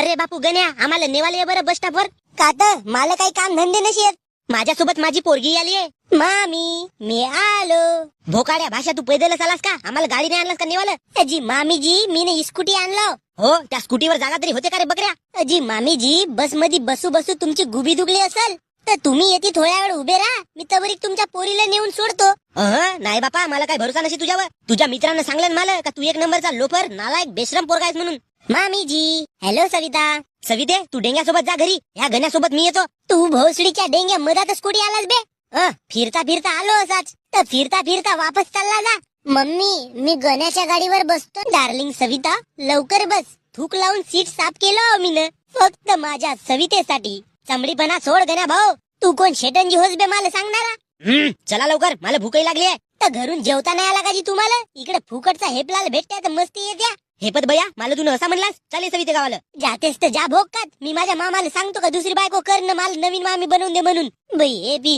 रे बापू गण्या, आम्हाला नेवाले ये बरं बस स्टॉपवर. का तर मला काही काम धंदे नसेल. माझ्यासोबत माझी पोरगी आली आहे. मामी मी आलो. भोकाड्या भाषा, तू पैदलच आलास का? आम्हाला गाडी नाही आणलास का नेवाला? अजी मामी जी, मीने स्कूटी आणलो. हो, त्या स्कूटीवर जागा तरी होते का रे बकऱ्या? अजी मामी जी, बस मध्ये बसू बसू तुमची गुबी दुखली असेल तर तुम्ही येते थोड्या वेळ उभे राहा. मी तवरी तुमच्या पोरीला नेऊन सोडतो. नाही बापा, मला काही भरोसा नसे तुझ्यावर. तुझ्या मित्रांना सांगलं मला का तू एक नंबरचा लोफर नालायक बेशरम पोरगा आहेस म्हणून. मामी जी. हॅलो सविता. सविते, तू डेंग्यासोबत जा घरी. ह्या गण्यासोबत मी येतो. तू भोसडीच्या डेंग्या मधातच कुठे आलास बे? फिरता फिरता आलो असाच तर फिरता फिरता वापस चालला जा. मम्मी मी गण्याच्या गाडीवर बसतो. डार्लिंग सविता लवकर बस. थूक लावून सीट साफ केलं मी न, फक्त माझ्या सवितेसाठी. चमडीपणा सोड गण्या भाऊ. तू कोण शेटंजी होस बे मला सांगणारा? चला लवकर, मला भूकही लागली आहे. तर घरून जेवता नाही आला का जी तुम्हाला? इकडे फुकटचा हेपलाला भेटत्या तर मस्ती येत्या. हेपत भैया, मला तू असा म्हणलास? चालेल सविते गावाला. जातेस तर जा भोकात. मी माझ्या मामाला सांगतो का दुसरी बायको कर न मला नवीन मामी बनवून दे म्हणून. बाई हे बी